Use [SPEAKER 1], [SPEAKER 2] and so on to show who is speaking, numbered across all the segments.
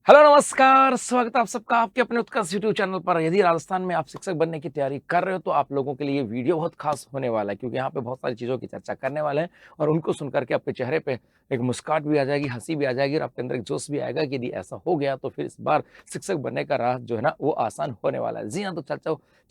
[SPEAKER 1] Hello नमस्कार, स्वागत है आप सबका आपके अपने उत्कर्ष यूट्यूब चैनल पर। यदि राजस्थान में आप शिक्षक बनने की तैयारी कर रहे हो तो आप लोगों के लिए ये वीडियो बहुत खास होने वाला है, क्योंकि यहाँ पे बहुत सारी चीज़ों की चर्चा करने वाले हैं और उनको सुन कर के आपके चेहरे पे एक मुस्कुराहट भी आ जाएगी, हँसी भी आ जाएगी और आपके अंदर एक जोश भी आएगा कि यदि ऐसा हो गया तो फिर इस बार शिक्षक बनने का राह जो है ना वो आसान होने वाला है। जी हाँ, तो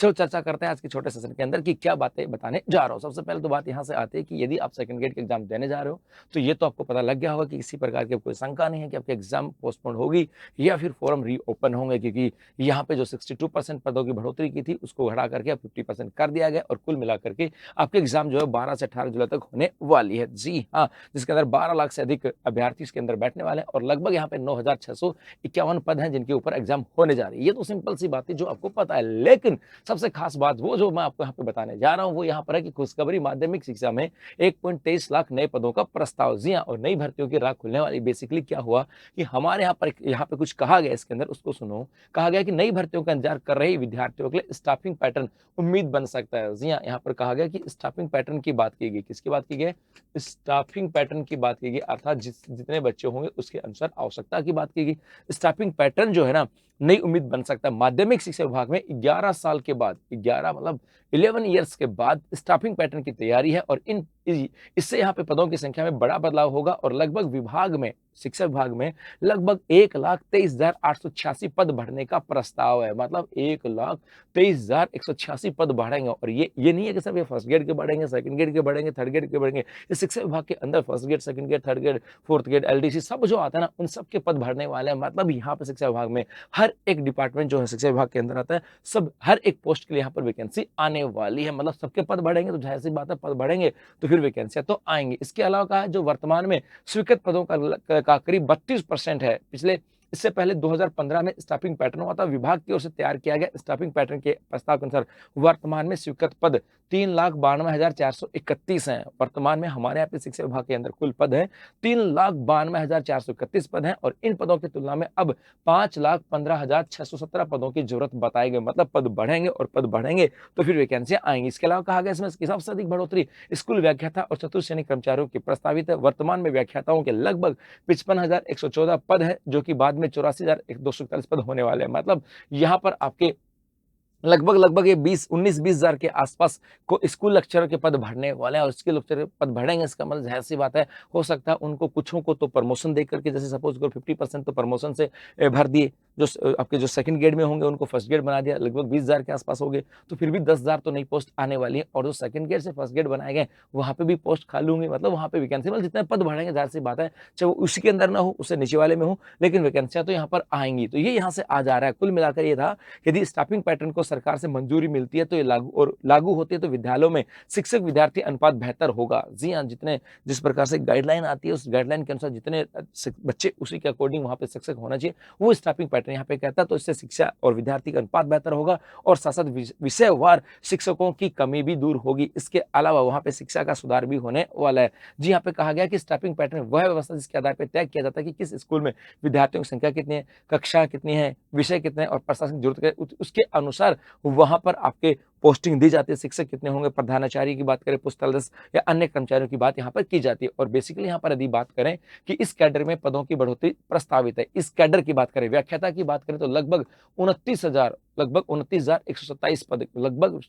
[SPEAKER 1] चलो चर्चा करते हैं आज के छोटे सेशन के अंदर कि क्या बातें बताने जा रहा हूँ। सबसे पहले तो बात यहाँ से आती है कि यदि आप सेकंड गेट के एग्जाम देने जा रहे हो तो ये तो आपको पता लग गया होगा कि किसी प्रकार की कोई शंका नहीं है कि आपकी एग्जाम पोस्टपोन होगी या फिर फॉर्म रीओपन होंगे, क्योंकि यहाँ पे जो 62% पदों की बढ़ोतरी की थी उसको घटा करके अब 50% कर दिया गया और कुल मिलाकर के आपके एग्जाम जो है 12 से 18 जुलाई तक होने वाली है। जी हाँ, जिसके अंदर 12 लाख से अधिक अभ्यर्थी इसके अंदर बैठने वाले हैं और लगभग यहाँ पे 9,651 पद हैं जिनके ऊपर एग्जाम होने जा रही है। ये तो सिंपल सी बात है जो आपको पता है, लेकिन सबसे खास बात वो जो मैं आपको यहाँ पे बताने जा रहा हूँ वो यहाँ पर है कि खुशखबरी माध्यमिक शिक्षा में 1.23 लाख नए पदों का प्रस्ताव। जी हाँ, और नई भर्तियों की राह खुलने वाली। बेसिकली क्या हुआ कि हमारे यहाँ पे कुछ कहा गया इसके अंदर, उसको सुनो। कहा गया कि नई भर्तियों का इंतजार कर रहे विद्यार्थियों के लिए स्टाफिंग पैटर्न उम्मीद बन सकता है। जी हाँ, यहाँ पर कहा गया कि स्टाफिंग पैटर्न की बात की गई। किसकी बात की गई? स्टाफिंग पैटर्न की बात की गई, अर्थात जितने बच्चे होंगे उसके अनुसार आवश्यकता की बात की गई। स्टाफिंग पैटर्न जो है ना नई उम्मीद बन सकता है। माध्यमिक शिक्षा विभाग में 11 साल के बाद, 11 मतलब 11 ईयर्स के बाद स्टाफिंग पैटर्न की तैयारी है और इससे यहाँ पे पदों की संख्या में बड़ा बदलाव होगा और लगभग विभाग में, शिक्षा विभाग में लगभग 1,23,886 पद बढ़ने का प्रस्ताव है। मतलब 1,23,186 पद बढ़ेंगे और ये नहीं है कि सिर्फ ये फर्स्ट ग्रेड के बढ़ेंगे, सेकंड ग्रेड के बढ़ेंगे, थर्ड ग्रेड के बढ़ेंगे। इस शिक्षा विभाग के अंदर first grade, second grade, third grade, fourth grade, LDC सब जो आता है ना उन सब के पद बढ़ने वाले हैं। मतलब यहाँ पे शिक्षा विभाग में हर एक डिपार्टमेंट जो है शिक्षा विभाग के अंदर आता है, सब हर एक पोस्ट के लिए यहाँ पर वैकेंसी आने वाली है। मतलब सबके पद बढ़ेंगे तो जाहिर सी बात है, पद बढ़ेंगे तो फिर वैकेंसियां तो आएंगी। इसके अलावा कहा है जो वर्तमान में स्वीकृत पदों का करीब 32% है। इससे पहले 2015 में स्टाफिंग पैटर्न हुआ था, विभाग की ओर से तैयार किया गया स्टाफिंग पैटर्न के प्रस्ताव के अनुसार वर्तमान में स्वीकृत पद 3,92,431 हैं। वर्तमान में हमारे यहाँ पे शिक्षा विभाग के अंदर कुल पद है 3,92,431 पद हैं और इन पदों की तुलना में अब 5,15,617 पदों की जरूरत बताई गई। मतलब पद बढ़ेंगे और पद बढ़ेंगे तो फिर वैकेंसियां आएंगी। इसके अलावा कहा गया इसमें सबसे अधिक बढ़ोतरी स्कूल व्याख्याता और चतुर्थ श्रेणी कर्मचारियों की प्रस्तावित है। वर्तमान में व्याख्याताओं के लगभग 55,114 पद है, जो कि बाद में 84,241 पद होने वाले हैं। मतलब यहाँ पर आपके लगभग ये 19-20 हजार के आसपास को स्कूल लेक्चरर के पद भरने वाले हैं और स्कूल लेक्चरर के पद बढ़ेंगे। इसका मतलब जाहिर सी बात है, हो सकता है उनको कुछों को तो प्रमोशन दे करके, जैसे सपोज करो 50% तो प्रमोशन से भर दिए, आपके जो सेकंड ग्रेड में होंगे उनको फर्स्ट ग्रेड बना दिया, लगभग 20,000 के आसपास हो गए, तो फिर भी 10,000 तो नई पोस्ट आने वाली है। और जो सेकंड ग्रेड से फर्स्ट ग्रेड बनाए गए वहां पे भी पोस्ट खाली होंगे। मतलब वहां पे वैकेंसी, मतलब जितने पद बढ़ेंगे जाहिर सी बात है, चाहे वो उसी के अंदर ना हो, उससे नीचे वाले में हो, लेकिन वैकेंसियां तो यहाँ पर आएंगी। तो ये यहाँ से आ जा रहा है। कुल मिलाकर ये था, यदि स्टाफिंग पैटर्न को सरकार से मंजूरी मिलती है तो ये लागू होती है तो विद्यालयों में शिक्षक विद्यार्थी अनुपात बेहतर होगा। जी हाँ, जिस प्रकार से गाइडलाइन आती है उस गाइडलाइन के अनुसार जितने बच्चे उसी के अकॉर्डिंग वहां पे शिक्षक होना चाहिए, वो स्टाफिंग पैटर्न यहाँ पे कहता है। तो इससे शिक्षा और विद्यार्थी का अनुपात बेहतर होगा और साथ साथ विषयवार शिक्षकों की कमी भी दूर होगी। इसके अलावा वहां पे शिक्षा का सुधार भी होने वाला है। जी, यहाँ पे कहा गया कि स्टाफिंग पैटर्न वह व्यवस्था जिसके आधार पर तय किया जाता है कि किस स्कूल में विद्यार्थियों की संख्या कितनी है, कक्षा कितनी है, विषय कितने हैं और प्रशासनिक जरूरत उसके अनुसार वहां पर आपके पोस्टिंग दी जाती है। शिक्षक कितने होंगे, प्रधानाचार्य की बात करें, पुस्तकालय या अन्य कर्मचारियों की बात यहाँ पर की जाती है। और बेसिकली यहाँ पर यदि बात करें कि इस कैडर में पदों की बढ़ोतरी प्रस्तावित है, इस कैडर की बात करें, व्याख्याता की बात करें तो लगभग 29,127 पद, लगभग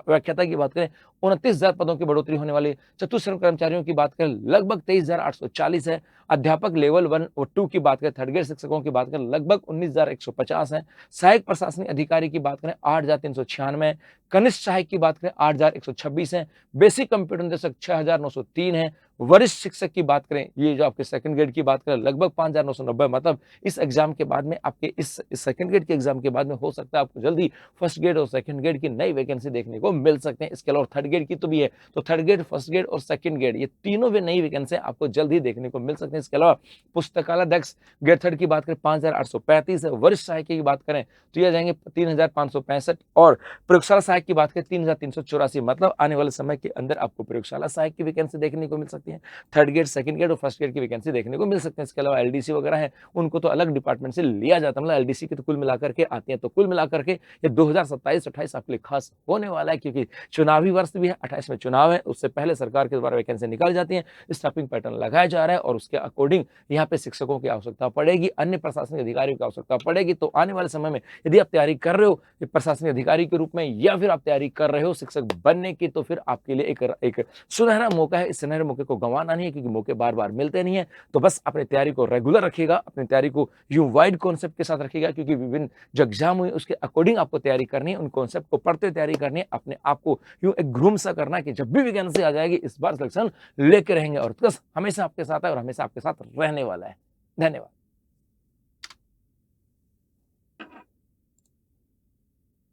[SPEAKER 1] व्याख्याता की बात करें 29,000 पदों की बढ़ोतरी होने वाली है। चतुर्थ श्रेणी कर्मचारियों की बात करें लगभग 23,840 है। अध्यापक लेवल 1 और 2 की बात करें, थर्ड ग्रेड शिक्षकों की बात करें लगभग 19,150 है। सहायक प्रशासनिक अधिकारी की बात करें 8,396 है। कनिष्ठ सहायक की बात करें 8,126 है। बेसिक कंप्यूटर निदेशक 6,903 है। वरिष्ठ शिक्षक की बात करें, ये जो आपके सेकंड ग्रेड की बात करें लगभग 5,990। मतलब इस एग्जाम के बाद में आपके इस सेकंड ग्रेड के एग्जाम के बाद में हो सकता है आपको जल्दी फर्स्ट ग्रेड और सेकंड ग्रेड की नई वैकेंसी देखने को मिल सकते हैं। इसके अलावा थर्ड ग्रेड की तो भी है, तो थर्ड ग्रेड, फर्स्ट ग्रेड और सेकंड ग्रेड ये तीनों भी नई वैकेंसी आपको जल्द ही देखने को मिल सकते हैं। इसके अलावा पुस्तकालय अध्यक्ष ग्रेड थर्ड की बात करें 5,835 है। वरिष्ठ सहायक की बात करें तो ये जाएंगे 3,565 और प्रयोगशाला सहायक की बात करें 3,384। मतलब आने वाले समय के अंदर आपको प्रयोगशाला सहायक की वैकेंसी देखने को मिल सकती है। सकती है। थर्ड ग्रेड, सेकंड ग्रेड और फर्स्ट ग्रेड की वैकेंसी देखने को मिल सकते हैं। इसके अलावा एलडीसी वगैरह है, उनको तो अलग डिपार्टमेंट से लिया जाता है, मतलब एलडीसी की तो कुल मिलाकर के आती है। तो कुल मिलाकर के ये 2027-28 आपके लिए खास होने वाला है, क्योंकि चुनावी वर्ष भी है, 28 में चुनाव है, उससे पहले सरकार के द्वारा वैकेंसी निकाली जाती है, स्टाफिंग पैटर्न लगाया जा रहा है और उसके अकॉर्डिंग यहाँ पे शिक्षकों की आवश्यकता पड़ेगी, अन्य प्रशासनिक अधिकारियों की आवश्यकता पड़ेगी। तो आने वाले समय में यदि आप तैयारी कर रहे हो प्रशासनिक अधिकारी के रूप में या फिर आप तैयारी कर रहे हो शिक्षक बनने की, तो फिर आपके लिए एक सुनहरा मौका है। इस सुनहरे मौके को गंवाना नहीं है, क्योंकि मौके बार-बार मिलते नहीं है। तो बस अपनी तैयारी को रेगुलर रखिएगा, अपनी तैयारी को यूँ वाइड कॉन्सेप्ट के साथ रखिएगा, क्योंकि विभिन्न जो एग्ज़ाम हुए उसके अकॉर्डिंग आपको तैयारी करनी है, उन कॉन्सेप्ट को पढ़ते हुए तैयारी करनी है। अपने आप को यूँ एक ग्रूम सा करना है कि जब भी वैकेंसी आ जाएगी इस बार सिलेक्शन लेके रहेंगे, और उत्कर्ष हमेशा आपके साथ है और हमेशा आपके साथ रहने वाला है। धन्यवाद।